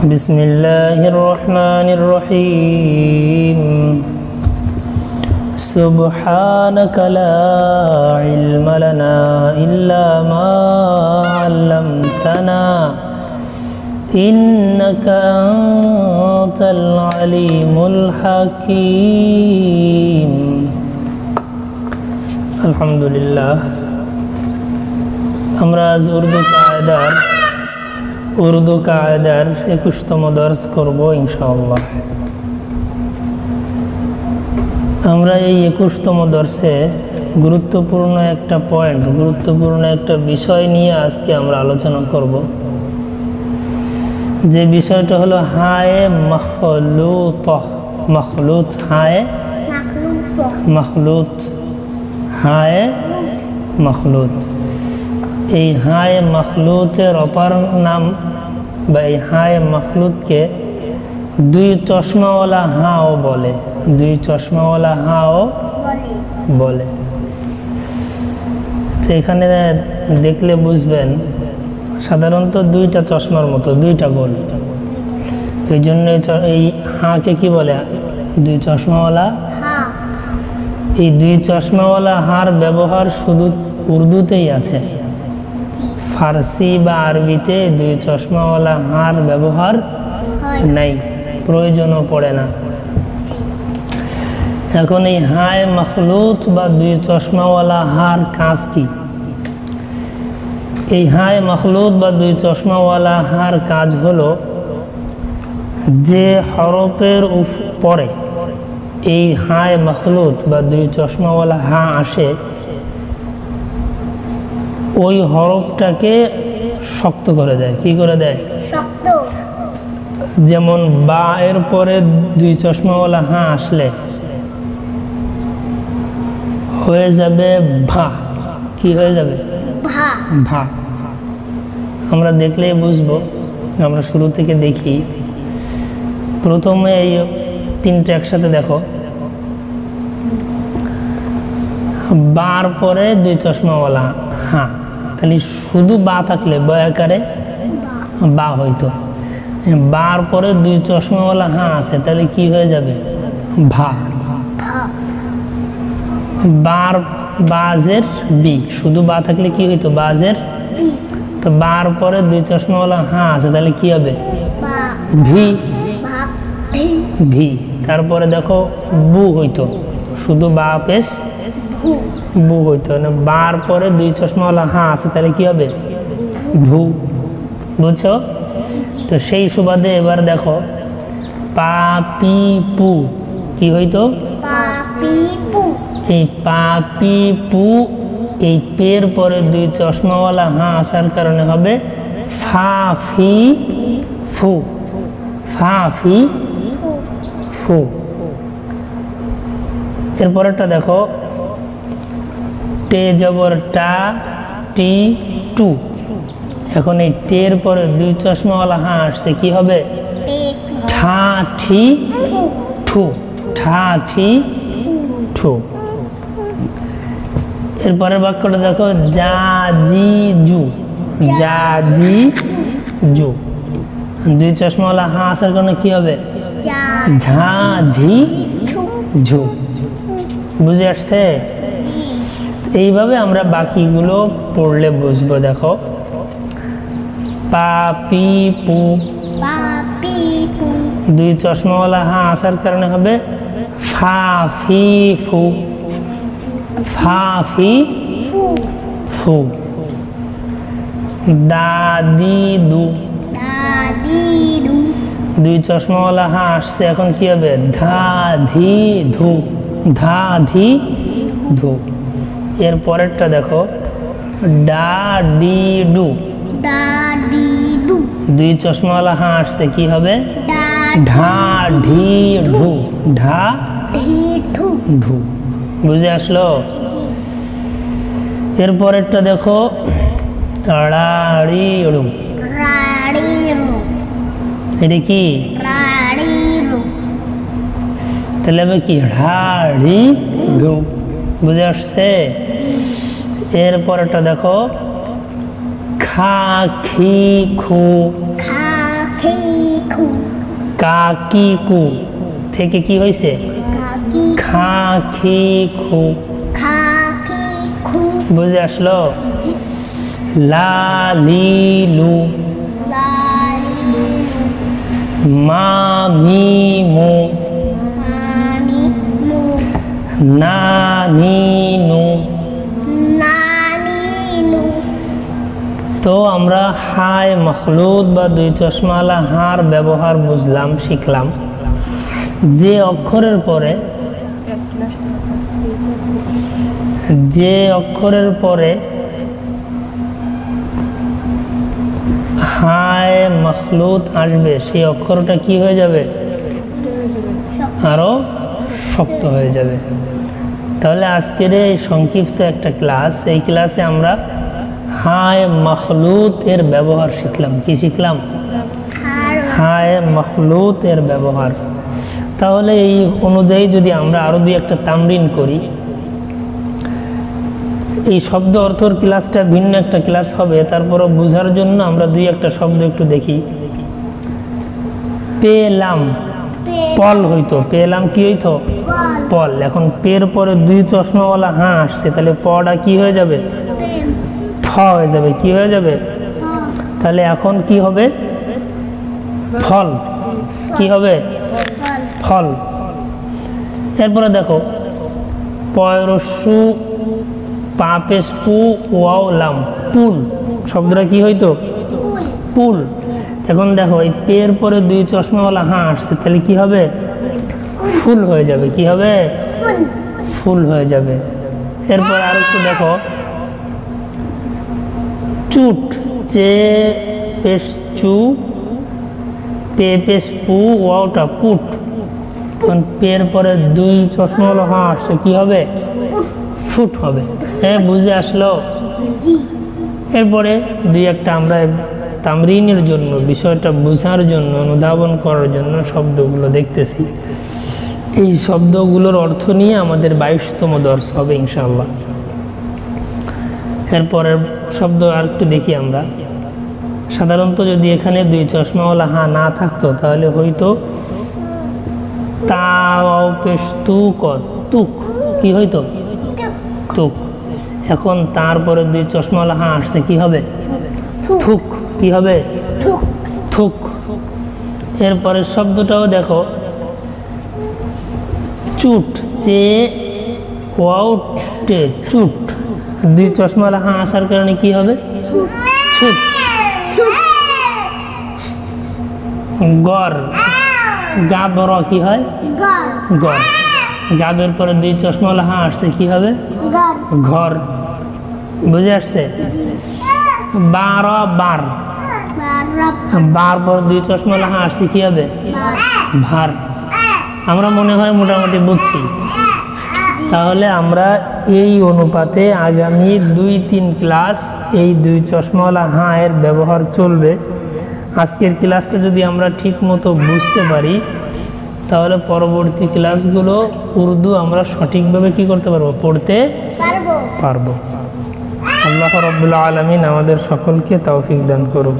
بسم الله الرحمن الرحيم سبحانك لا علم لنا إلا ما علمتنا إنك أنت العليم الحكيم الحمد لله আমরা আজ উর্দু কায়দার 21তম দর্স করব ইনশাআল্লাহ। আমরা এই 21তম দর্সে গুরুত্বপূর্ণ একটা বিষয় নিয়ে আজকে আমরা আলোচনা করব। যে বিষয়টা হলো হায়ে মখলুত। হায়ে মখলুত। এই হায়ে মখলুতের অপর নাম বা এই হায়ে মখলুতকে দুই চশমাওয়ালা হাও বলে। তো এখানে দেখলে বুঝবেন সাধারণত দুইটা চশমার মতো, দুইটা গোল। এই জন্য এই হাকে কি বলে? দুই চশমাওয়ালা। এই দুই চশমাওয়ালা হার ব্যবহার শুধু উর্দুতেই আছে, ফার্সি বা আরবিতে দুই চশমাওয়ালা হার ব্যবহার নাই, প্রয়োজনও পড়ে না। এখন এই হায় মখলুত বা দুই চশমাওয়ালা হার কাজ কি? এই হায় মখলুত বা দুই চশমাওয়ালা হার কাজ হলো যে হরফের পরে এই হায় মখলুত বা দুই চশমাওয়ালা হা আসে, ওই হরফটাকে শক্ত করে দেয়। কি করে দেয়? শক্ত। যেমন বা এর পরে দুই চশমাওয়ালা হা আসলে হয়ে যাবে ভা। কি হয়ে যাবে? ভা। আমরা দেখলেই বুঝবো। আমরা শুরু থেকে দেখি। প্রথমে এই তিনটা একসাথে দেখো। বার পরে দুই চশমাওয়ালা হা, তাহলে শুধু বা থাকলে বয়াকারে বা হইতো। বার পরে দুই চশমাওয়ালা হা আছে, তাহলে কি হয়ে যাবে? ভা। বার বাজের বি, শুধু বা থাকলে কি হইতো? বাজের। তো বার পরে দুই চশমাওয়ালা হা আছে, তাহলে কি হবে? ভি। ভি। তারপরে দেখো বু হইতো, শুধু বা পেশ বু হইতো না। বার পরে দুই চশমাওয়ালা হা আছে, তাহলে কি হবে? ভু। বুঝছো? তো সেই সুবাদে এবার দেখো পা পি পু কি হইতো? এই পা পি পু, এই পের পরে দুই চশমাওয়ালা হা আসার কারণে হবে ফা ফি ফু। ফা ফি ফু। এরপরেরটা দেখো টে জবর টা টি টু। এখন এই টের পরে দুই চশমাওয়ালা হা আসছে, কি হবে? ঠা ঠি ঠু। ঠা ঠি ঠু। এরপরের বাক্যটা দেখো জা জি জু। জা জি জু। দুই চশমাওয়ালা হা আসার কারণে কি হবে? ঝা ঝি ঝু। বুঝে আসছে? এইভাবে আমরা বাকিগুলো পড়লে বুঝবো। দেখো পা পি পু, দুই চশমাওয়ালা হা আসার কারণে হবে ফা ফি ফু। ফা ফি ফু। দাদি দু, দুই চশমাওয়ালা হা আসছে, এখন কি হবে? ধা ধি ধু। ধা ধি ধু। এর পরেরটা দেখো ডা ডি ডু। দুই চশমাওয়ালা হা আসছে, কি হবে? ঢা ঢি ঢু। ঢা ঢু। বুঝে আসলো? এর পরেরটা দেখো রাড়ি রু। এটা কি? তাহলে হবে কি? ঢাড়ি ধু। বুঝে আসছে? এরপরটা দেখো খা খি খু। খা খি খু। কাকি কু থেকে কি হয়েছে খা খি খু, বুঝে আসলো? লা লি লু, মা মি মু, না নি নু। তো আমরা হায় মখলুত বা দুই চশমাওয়ালা হার ব্যবহার বুঝলাম, শিখলাম। যে অক্ষরের পরে হায় মখলুত আসবে সেই অক্ষরটা কি হয়ে যাবে? আরো শক্ত হয়ে যাবে। তাহলে আজকের এই সংক্ষিপ্ত একটা ক্লাস, এই ক্লাসে আমরা হায় মখলুত এর ব্যবহার শিখলাম। কি শিখলাম? হায় মখলুত এর ব্যবহার। তাহলে এই অনুযায়ী যদি আমরা আরো দুই একটা তামরিন করি, এই শব্দ অর্থর ক্লাসটা ভিন্ন একটা ক্লাস হবে, তারপরও বোঝার জন্য আমরা দুই একটা শব্দ একটু দেখি। পেলাম, পল হইতো, পেলাম কি হইতো? পল। এখন পের পরে দুই চশমাওয়ালা হাঁ আসছে, তাহলে পটা কি হয়ে যাবে? ফ হয়ে যাবে। কি হয়ে যাবে? তাহলে এখন কি হবে? ফল। কি হবে? ফল। এরপরে দেখো পয়রসু পাপেশ পু ওয়াও লাম, পুল। শব্দটা কি হইতো? পুল। এখন দেখো এই পের পরে দুই চশমাওয়ালা হাঁ আসছে, তাহলে কি হবে? ফুল হয়ে যাবে। কি হবে? ফুল হয়ে যাবে। এরপর আর একটু দেখো চুট, চে পেশ চু পে পেশ পু ওয়াওটা পুট। এখন পের পরে দুই চশমাওয়ালা হাঁ আসছে, কি হবে? ফুট হবে। হ্যাঁ, বুঝে আসলো? এরপরে দুই একটা আমরা তামরিনের জন্য, বিষয়টা বোঝার জন্য, অনুধাবন করার জন্য শব্দগুলো দেখতেছি। এই শব্দগুলোর অর্থ নিয়ে আমাদের 22তম দর্শ হবে ইনশাআল্লাহ। এরপরের শব্দ আর একটু দেখি আমরা। সাধারণত যদি এখানে দুই চশমাওয়ালা হাঁ না থাকতো, তাহলে হয়তো তুক। কি হইতো? তুক। এখন তারপরে দুই চশমাওয়ালা হাঁ আসছে, কি হবে? থুক। কি হবে? থুক। এরপরে শব্দটাও দেখো চুট, চে ওয়াউটে চুট। দুই চশমাওয়ালা হাঁ আসার কারণে কি হবে? ছুট। গড়, গাবর কি হয়? গড়। গাবের পরে দুই চশমাওয়ালা হাঁ আসছে, কি হবে? ঘর। বুঝে আসছে? বার, বার পর দুই চশমাওয়ালা হাঁ আসছে, কি হবে? ভার। আমরা মনে হয় মোটামুটি বুঝছি। তাহলে আমরা এই অনুপাতে আগামী 2-3 ক্লাস এই দুই চশমাওয়ালা হাঁ এর ব্যবহার চলবে। আজকের ক্লাসটা যদি আমরা ঠিক মতো বুঝতে পারি, তাহলে পরবর্তী ক্লাসগুলো উর্দু আমরা সঠিকভাবে কি করতে পারবো? পড়তে পারবো। আল্লাহ রাব্বুল আলামিন আমাদের সকলকে তৌফিক দান করুক।